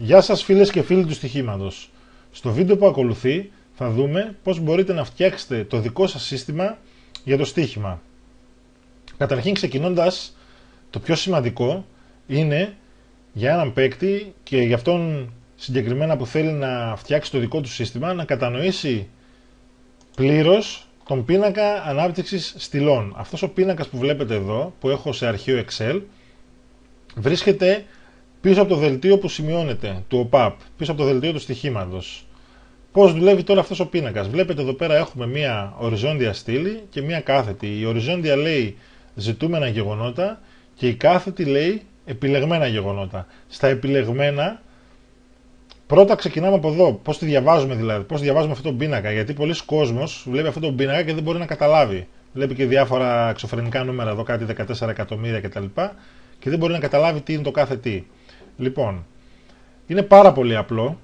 Γεια σας φίλες και φίλοι του στοιχήματος. Στο βίντεο που ακολουθεί θα δούμε πώς μπορείτε να φτιάξετε το δικό σας σύστημα για το στοίχημα. Καταρχήν ξεκινώντας, το πιο σημαντικό είναι για έναν παίκτη και για αυτόν συγκεκριμένα που θέλει να φτιάξει το δικό του σύστημα να κατανοήσει πλήρως τον πίνακα ανάπτυξης στυλών. Αυτός ο πίνακας που βλέπετε εδώ, που έχω σε αρχείο Excel, βρίσκεται πίσω από το δελτίο που σημειώνεται, του OPAP, πίσω από το δελτίο του στοιχήματος. Πώς δουλεύει τώρα αυτός ο πίνακας? Βλέπετε εδώ πέρα έχουμε μία οριζόντια στήλη και μία κάθετη. Η οριζόντια λέει ζητούμενα γεγονότα και η κάθετη λέει επιλεγμένα γεγονότα. Στα επιλεγμένα, πρώτα ξεκινάμε από εδώ. Πώς τη διαβάζουμε δηλαδή, πώς διαβάζουμε αυτόν τον πίνακα? Γιατί πολλοί κόσμος βλέπει αυτόν τον πίνακα και δεν μπορεί να καταλάβει. Βλέπει και διάφορα εξωφρενικά νούμερα εδώ, κάτι 14 εκατομμύρια κτλ. Και δεν μπορεί να καταλάβει τι είναι το κάθε τι. Λοιπόν, είναι πάρα πολύ απλό.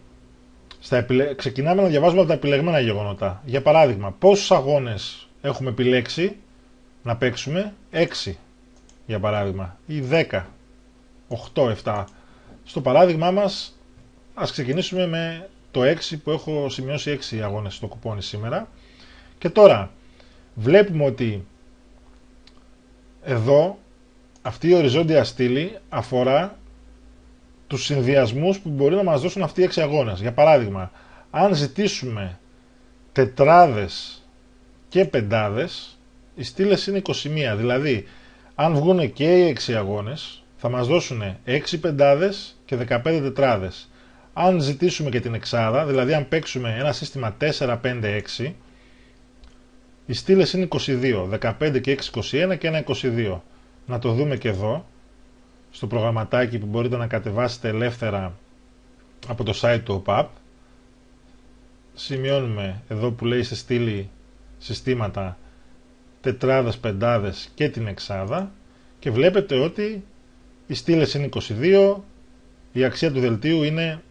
Ξεκινάμε να διαβάζουμε από τα επιλεγμένα γεγονότα. Για παράδειγμα, πόσους αγώνες έχουμε επιλέξει να παίξουμε? 6 για παράδειγμα, ή 10, 8, 7. Στο παράδειγμά μας ας ξεκινήσουμε με το 6 που έχω σημειώσει 6 αγώνες στο κουπόνι σήμερα. Και τώρα βλέπουμε ότι εδώ αυτή η οριζόντια στήλη αφορά τους συνδυασμούς που μπορεί να μας δώσουν αυτοί οι 6 αγώνες. Για παράδειγμα, αν ζητήσουμε τετράδες και πεντάδες, οι στήλες είναι 21. Δηλαδή, αν βγουν και οι 6 αγώνες, θα μας δώσουν 6 πεντάδες και 15 τετράδες. Αν ζητήσουμε και την εξάδα, δηλαδή αν παίξουμε ένα σύστημα 4, 5, 6, οι στήλες είναι 22. 15 και 6, 21 και ένα 22. Να το δούμε και εδώ, στο προγραμματάκι που μπορείτε να κατεβάσετε ελεύθερα από το site του OPAP. Σημειώνουμε εδώ που λέει σε στήλη συστήματα τετράδες, πεντάδες και την εξάδα και βλέπετε ότι οι στήλες είναι 22, η αξία του δελτίου είναι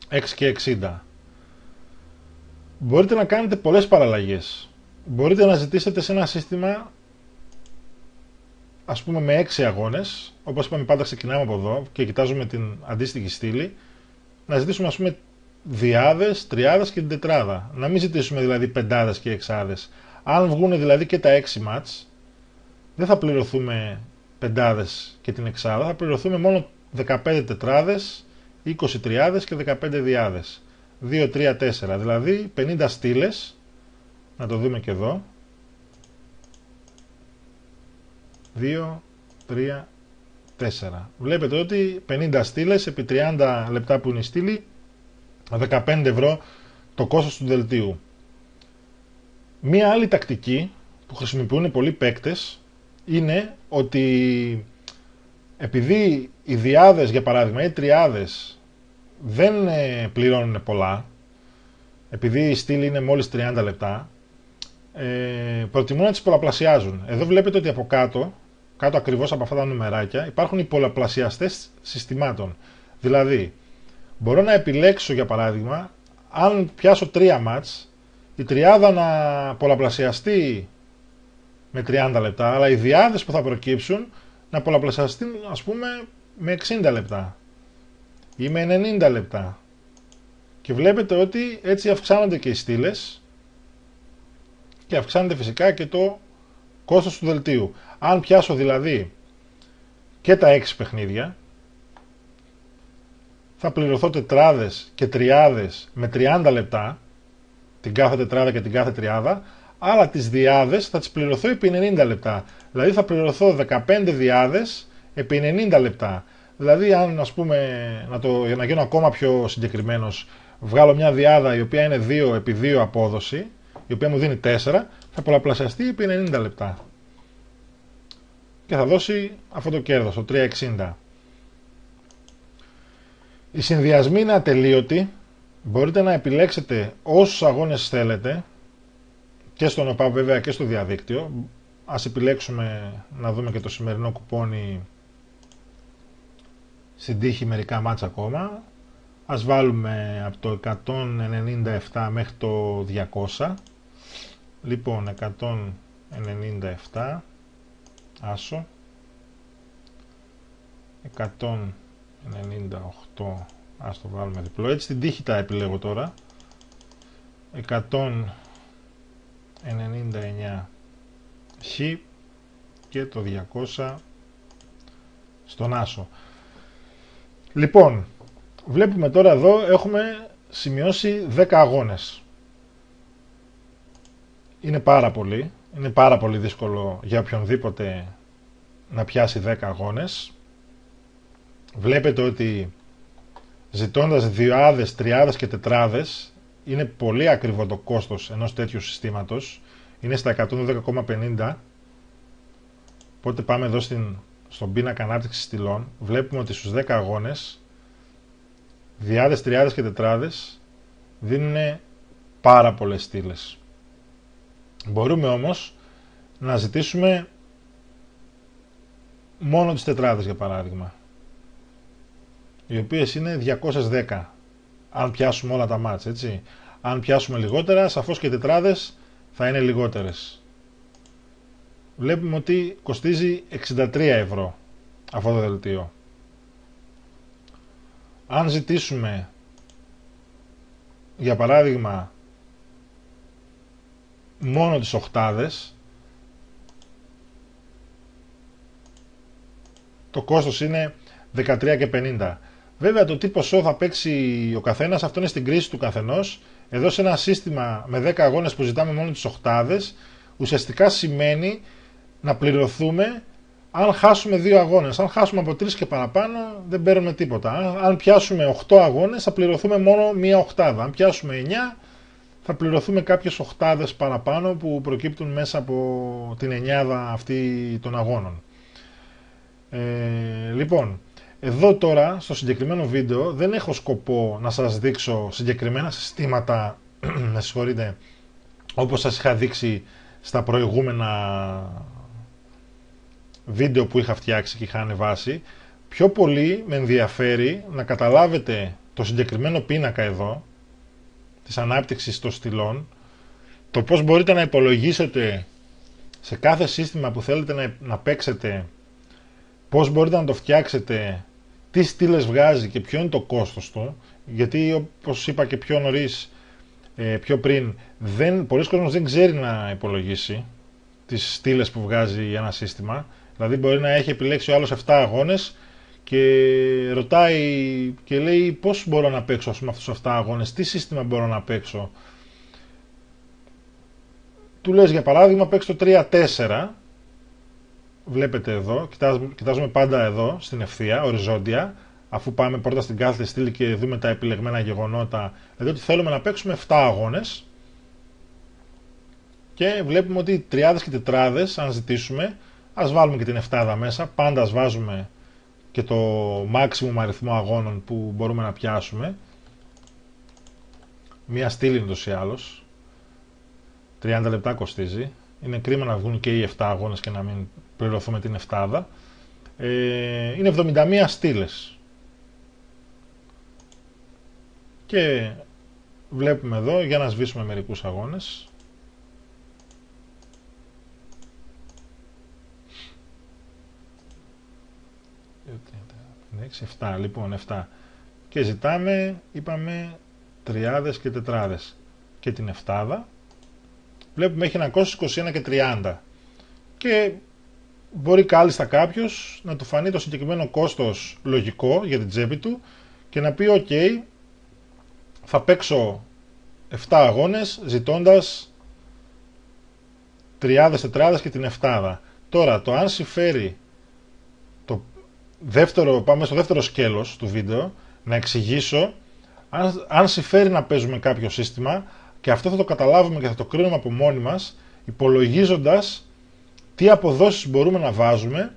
6 και 60. Μπορείτε να κάνετε πολλές παραλλαγές. Μπορείτε να ζητήσετε σε ένα σύστημα, ας πούμε με 6 αγώνες, όπως είπαμε πάντα ξεκινάμε από εδώ και κοιτάζουμε την αντίστοιχη στήλη, να ζητήσουμε ας πούμε διάδες, τριάδες και την τετράδα. Να μην ζητήσουμε δηλαδή πεντάδες και εξάδες. Αν βγουν δηλαδή και τα 6 μάτς, δεν θα πληρωθούμε πεντάδες και την εξάδα, θα πληρωθούμε μόνο 15 τετράδες, 20 τριάδες και 15 διάδες. 2, 3, 4, δηλαδή 50 στήλες, να το δούμε και εδώ. 2, 3, 4. Βλέπετε ότι 50 στήλες επί 30 λεπτά που είναι η στήλη, 15 ευρώ το κόστος του δελτίου. Μία άλλη τακτική που χρησιμοποιούν πολλοί παίκτες είναι ότι επειδή οι διάδες για παράδειγμα ή οι τριάδες δεν πληρώνουν πολλά, επειδή η στήλη είναι μόλις 30 λεπτά, προτιμούν να τις πολλαπλασιάζουν. Εδώ βλέπετε ότι από κάτω ακριβώς από αυτά τα νουμεράκια υπάρχουν οι πολλαπλασιαστές συστημάτων. Δηλαδή, μπορώ να επιλέξω για παράδειγμα, αν πιάσω 3 μάτς, η τριάδα να πολλαπλασιαστεί με 30 λεπτά, αλλά οι διάδες που θα προκύψουν να πολλαπλασιαστούν ας πούμε με 60 λεπτά ή με 90 λεπτά. Και βλέπετε ότι έτσι αυξάνονται και οι στήλες και αυξάνεται φυσικά και το κόστος του δελτίου. Αν πιάσω δηλαδή και τα 6 παιχνίδια, θα πληρωθώ τετράδες και τριάδες με 30 λεπτά, την κάθε τετράδα και την κάθε τριάδα, αλλά τις διάδες θα τις πληρωθώ επί 90 λεπτά. Δηλαδή θα πληρωθώ 15 διάδες επί 90 λεπτά. Δηλαδή αν ας πούμε, για να γίνω ακόμα πιο συγκεκριμένος, βγάλω μια διάδα η οποία είναι 2 επί 2 απόδοση, η οποία μου δίνει 4, θα πολλαπλασιαστεί επί 90 λεπτά. Και θα δώσει αυτό το κέρδος, το 3,60. Οι συνδυασμοί είναι ατελείωτοι. Μπορείτε να επιλέξετε όσους αγώνες θέλετε και στον OPAP βέβαια και στο διαδίκτυο. Ας επιλέξουμε να δούμε και το σημερινό κουπόνι στην τύχη μερικά μάτσα ακόμα. Ας βάλουμε από το 197 μέχρι το 200. Λοιπόν, 197 άσο, 198 Ας το βάλουμε διπλό. Έτσι την τύχη τα επιλέγω τώρα. 199 χ και το 200 στον άσο. Λοιπόν, βλέπουμε τώρα εδώ έχουμε σημειώσει 10 αγώνες. Είναι πάρα πολύ δύσκολο για οποιονδήποτε να πιάσει 10 αγώνες. Βλέπετε ότι ζητώντας διάδες, τριάδες και τετράδες είναι πολύ ακριβό το κόστος ενός τέτοιου συστήματος. Είναι στα 110,50. Οπότε πάμε εδώ στον πίνακα ανάπτυξης στυλών. Βλέπουμε ότι στους 10 αγώνες διάδες, τριάδες και τετράδες δίνουν πάρα πολλές στήλες. Μπορούμε όμως να ζητήσουμε μόνο τις τετράδες, για παράδειγμα, οι οποίες είναι 210 αν πιάσουμε όλα τα μάτς, έτσι. Αν πιάσουμε λιγότερα, σαφώς και οι τετράδες θα είναι λιγότερες. Βλέπουμε ότι κοστίζει 63 ευρώ αυτό το δελτίο. Αν ζητήσουμε, για παράδειγμα, μόνο τις οχτάδες, το κόστος είναι 13,50. Βέβαια το τι ποσό θα παίξει ο καθένας, αυτό είναι στην κρίση του καθενός. Εδώ σε ένα σύστημα με 10 αγώνες που ζητάμε μόνο τις οχτάδες, ουσιαστικά σημαίνει να πληρωθούμε αν χάσουμε 2 αγώνες. Αν χάσουμε από 3 και παραπάνω δεν παίρνουμε τίποτα. Αν πιάσουμε 8 αγώνες θα πληρωθούμε μόνο μία οχτάδα. Αν πιάσουμε 9 θα πληρωθούμε κάποιες οχτάδες παραπάνω που προκύπτουν μέσα από την εννιάδα αυτή των αγώνων. Λοιπόν, εδώ τώρα στο συγκεκριμένο βίντεο δεν έχω σκοπό να σας δείξω συγκεκριμένα συστήματα, με συγχωρείτε, όπως σας είχα δείξει στα προηγούμενα βίντεο που είχα φτιάξει και είχα ανεβάσει. Πιο πολύ με ενδιαφέρει να καταλάβετε το συγκεκριμένο πίνακα εδώ της ανάπτυξης των στυλών, το πώς μπορείτε να υπολογίσετε σε κάθε σύστημα που θέλετε να παίξετε, πώς μπορείτε να το φτιάξετε, τι στήλες βγάζει και ποιο είναι το κόστος του, γιατί όπως είπα και πιο νωρίς, πιο πριν, πολλοί κόσμος δεν ξέρει να υπολογίσει τις στήλες που βγάζει ένα σύστημα. Δηλαδή μπορεί να έχει επιλέξει ο άλλος 7 αγώνες και ρωτάει και λέει πώς μπορώ να παίξω αυτούς τους 7 αγώνες, τι σύστημα μπορώ να παίξω. Του λες για παράδειγμα παίξ το 3-4, βλέπετε εδώ, κοιτάζουμε πάντα εδώ στην ευθεία, οριζόντια, αφού πάμε πρώτα στην κάθετη στήλη και δούμε τα επιλεγμένα γεγονότα, δηλαδή ότι θέλουμε να παίξουμε 7 αγώνες και βλέπουμε ότι τριάδες και τετράδες, αν ζητήσουμε, ας βάλουμε και την εφτάδα μέσα, πάντα ας βάζουμε και το maximum αριθμό αγώνων που μπορούμε να πιάσουμε. Μία στήλη είναι ούτως ή άλλως, 30 λεπτά κοστίζει, είναι κρίμα να βγουν και οι 7 αγώνες και να μην πληρωθούμε την εφτάδα. Είναι 71 στήλες. Και βλέπουμε εδώ, για να σβήσουμε μερικούς αγώνες, είναι 7, λοιπόν 7, και ζητάμε, είπαμε, τριάδες και τετράδες και την εφτάδα. Βλέπουμε έχει 921 και 30 και μπορεί κάλλιστα κάποιος να του φανεί το συγκεκριμένο κόστος λογικό για την τσέπη του και να πει ok, θα παίξω 7 αγώνες ζητώντας τριάδες, τετράδες και την εφτάδα. Τώρα το αν συμφέρει το δεύτερο, πάμε στο δεύτερο σκέλος του βίντεο, να εξηγήσω αν συμφέρει να παίζουμε κάποιο σύστημα, και αυτό θα το καταλάβουμε και θα το κρίνουμε από μόνοι μας, υπολογίζοντας τι αποδόσεις μπορούμε να βάζουμε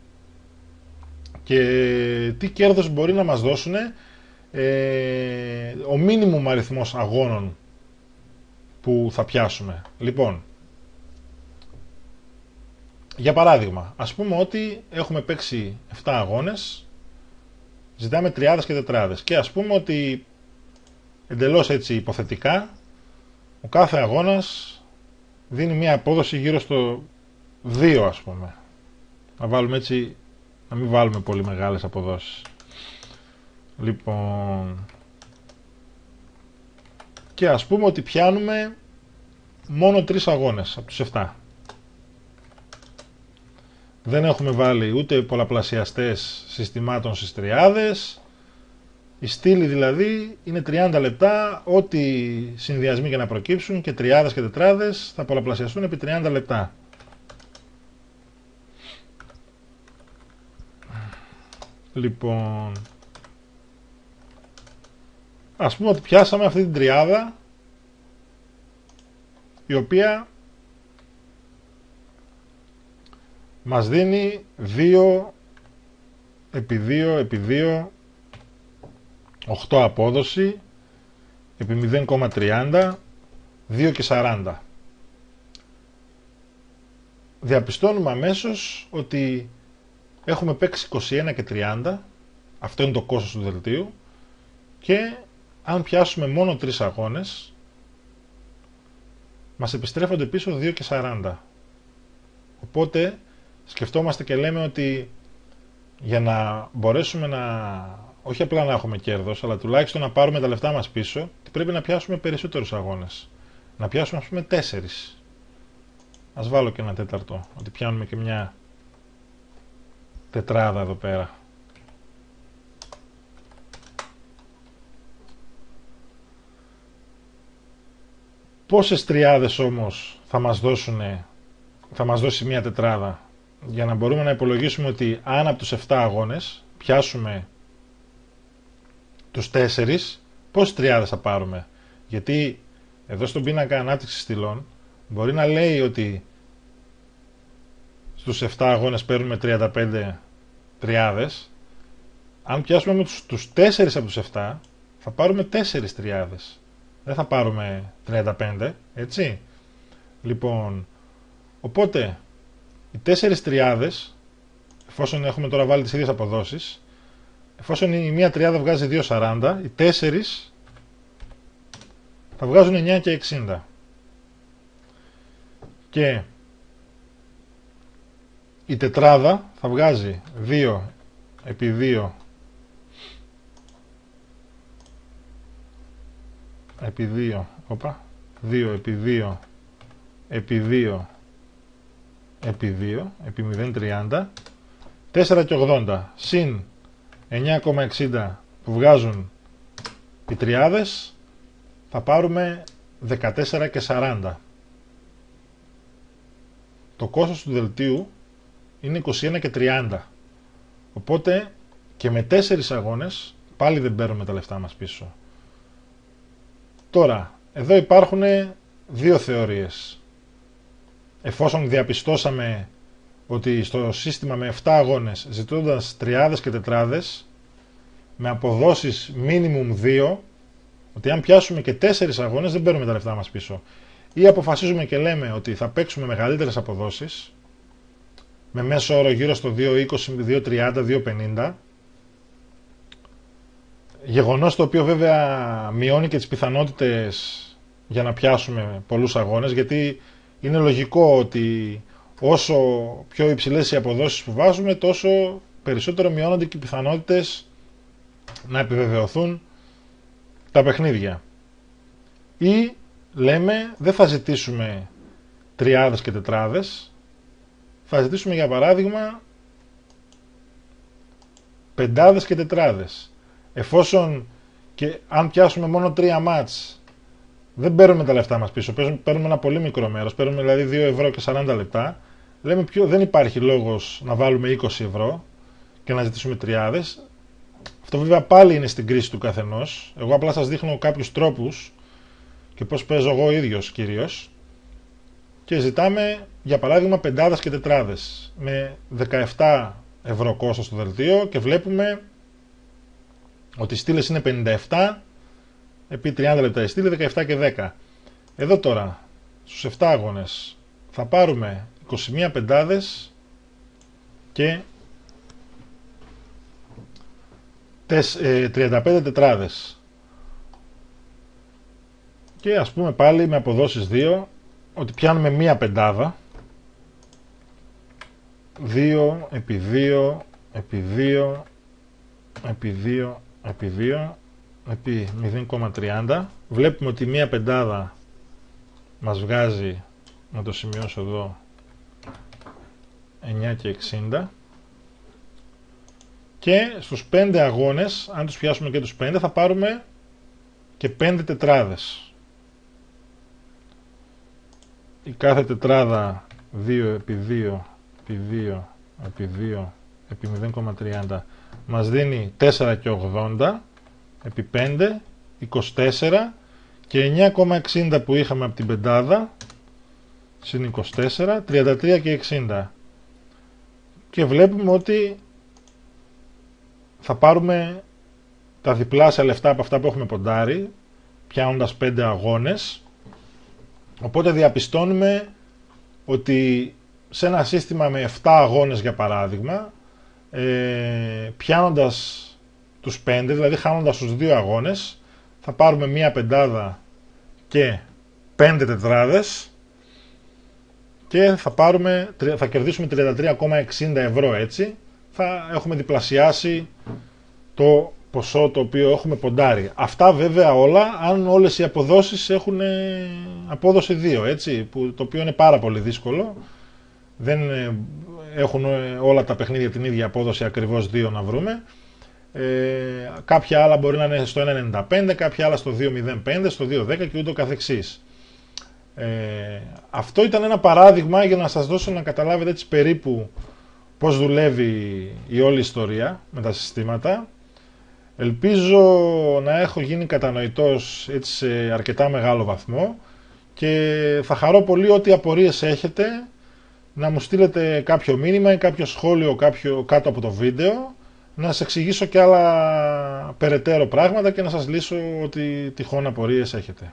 και τι κέρδος μπορεί να μας δώσουν ο μίνιμουμ αριθμός αγώνων που θα πιάσουμε. Λοιπόν, για παράδειγμα, ας πούμε ότι έχουμε παίξει 7 αγώνες, ζητάμε τριάδες και τετράδες και ας πούμε ότι εντελώς έτσι υποθετικά ο κάθε αγώνας δίνει μια απόδοση γύρω στο 2, ας πούμε. Να βάλουμε έτσι, να μην βάλουμε πολύ μεγάλες αποδόσεις. Λοιπόν, και ας πούμε ότι πιάνουμε μόνο 3 αγώνες από τους 7. Δεν έχουμε βάλει ούτε πολλαπλασιαστές συστημάτων στις τριάδες. Η στήλη δηλαδή είναι 30 λεπτά, ό,τι συνδυασμοί και να προκύψουν και τριάδες και τετράδες θα πολλαπλασιαστούν επί 30 λεπτά. Λοιπόν, ας πούμε ότι πιάσαμε αυτή την τριάδα, η οποία μας δίνει 2 επί 2 επί 2, 8 απόδοση, επί 0,30, 2 και 40. Διαπιστώνουμε αμέσως ότι έχουμε παίξει 21 και 30, αυτό είναι το κόστος του δελτίου, και αν πιάσουμε μόνο 3 αγώνες, μας επιστρέφονται πίσω 2 και 40. Οπότε σκεφτόμαστε και λέμε ότι για να μπορέσουμε όχι απλά να έχουμε κέρδος, αλλά τουλάχιστον να πάρουμε τα λεφτά μας πίσω, πρέπει να πιάσουμε περισσότερους αγώνες. Να πιάσουμε ας πούμε 4. Ας βάλω και ένα τέταρτο, ότι πιάνουμε και μια τετράδα εδώ πέρα. Πόσες τριάδες όμως θα μας δώσει μια τετράδα, για να μπορούμε να υπολογίσουμε ότι αν από τους 7 αγώνες πιάσουμε τους 4, πόσες τριάδες θα πάρουμε? Γιατί εδώ στον πίνακα ανάπτυξης στυλών μπορεί να λέει ότι στους 7 αγώνες παίρνουμε 35 τριάδες. Αν πιάσουμε με τους 4 από τους 7 θα πάρουμε 4 τριάδες. Δεν θα πάρουμε 35, έτσι. Λοιπόν, οπότε οι 4 τριάδες, εφόσον έχουμε τώρα βάλει τις ίδιες αποδόσεις, εφόσον η μία τριάδα βγάζει 2,40, οι 4 θα βγάζουν 9 και 60. Και η τετράδα θα βγάζει 2 επί 2 επί 2, 2 επί 2 επί 2 επί 2 επί 0,30, 4 και 80 συν 9,60 που βγάζουν οι τριάδες, θα πάρουμε 14 και 40. Το κόστος του δελτίου είναι 21 και 30. Οπότε και με 4 αγώνες πάλι δεν παίρνουμε τα λεφτά μας πίσω. Τώρα, εδώ υπάρχουν 2 θεωρίες. Εφόσον διαπιστώσαμε ότι στο σύστημα με 7 αγώνες, ζητώντας τριάδες και τετράδες, με αποδόσεις minimum 2, ότι αν πιάσουμε και 4 αγώνες δεν παίρνουμε τα λεφτά μας πίσω. Ή αποφασίζουμε και λέμε ότι θα παίξουμε μεγαλύτερες αποδόσεις, με μέσο όρο γύρω στο 2,20, 2,30, 2,50, γεγονός το οποίο βέβαια μειώνει και τις πιθανότητες για να πιάσουμε πολλούς αγώνες, γιατί είναι λογικό ότι όσο πιο υψηλές οι αποδόσεις που βάζουμε, τόσο περισσότερο μειώνονται και οι πιθανότητες να επιβεβαιωθούν τα παιχνίδια. Ή λέμε δεν θα ζητήσουμε τριάδες και τετράδες, θα ζητήσουμε για παράδειγμα πεντάδες και τετράδες. Εφόσον και αν πιάσουμε μόνο 3 μάτς, δεν παίρνουμε τα λεφτά μας πίσω, παίρνουμε ένα πολύ μικρό μέρος, παίρνουμε δηλαδή 2 ευρώ και 40 λεπτά, λέμε δεν υπάρχει λόγος να βάλουμε 20 ευρώ και να ζητήσουμε τριάδες. Αυτό βέβαια πάλι είναι στην κρίση του καθενός. Εγώ απλά σας δείχνω κάποιους τρόπους και πώς παίζω εγώ ίδιος κυρίως, και ζητάμε για παράδειγμα πεντάδες και τετράδες με 17 ευρώ κόστος στο δελτίο και βλέπουμε ότι οι στήλες είναι 57 επί 30 λεπτά η στήλη, 17 και 10. Εδώ τώρα στους 7 αγώνες θα πάρουμε 21 πεντάδες και 35 τετράδες. Και ας πούμε πάλι με αποδόσεις 2 ότι πιάνουμε μία πεντάδα, 2 επί 2 επί 2 επί 2 επί 2 επί 0,30. Βλέπουμε ότι μία πεντάδα μας βγάζει, να το σημειώσω εδώ, 9,60. Και στους 5 αγώνες, αν τους πιάσουμε και τους 5, θα πάρουμε και 5 τετράδες. Η κάθε τετράδα 2 επί 2 επί 2 επί 2 επί 0,30 μας δίνει 4,80 επί 5, 24, και 9,60 που είχαμε από την πεντάδα συν 24, 33,60. Και βλέπουμε ότι θα πάρουμε τα διπλάσια λεφτά από αυτά που έχουμε ποντάρει, πιάνοντας 5 αγώνες. Οπότε διαπιστώνουμε ότι σε ένα σύστημα με 7 αγώνες, για παράδειγμα, πιάνοντας τους 5, δηλαδή χάνοντας τους 2 αγώνες, θα πάρουμε μία πεντάδα και 5 τετράδες και θα κερδίσουμε 33,60 ευρώ. Έτσι θα έχουμε διπλασιάσει το ποσό το οποίο έχουμε ποντάρει. Αυτά βέβαια όλα αν όλες οι αποδόσεις έχουν απόδοση 2, έτσι, το οποίο είναι πάρα πολύ δύσκολο. Δεν έχουν όλα τα παιχνίδια την ίδια απόδοση ακριβώς 2 να βρούμε. Κάποια άλλα μπορεί να είναι στο 1,95, κάποια άλλα στο 2,05, στο 2,10 και ούτω καθεξής. Αυτό ήταν ένα παράδειγμα για να σας δώσω να καταλάβετε έτσι περίπου πώς δουλεύει η όλη ιστορία με τα συστήματα. Ελπίζω να έχω γίνει κατανοητός έτσι σε αρκετά μεγάλο βαθμό και θα χαρώ πολύ ό,τι απορίες έχετε να μου στείλετε κάποιο μήνυμα ή κάποιο σχόλιο κάτω από το βίντεο, να σας εξηγήσω και άλλα περαιτέρω πράγματα και να σας λύσω ό,τι τυχόν απορίες έχετε.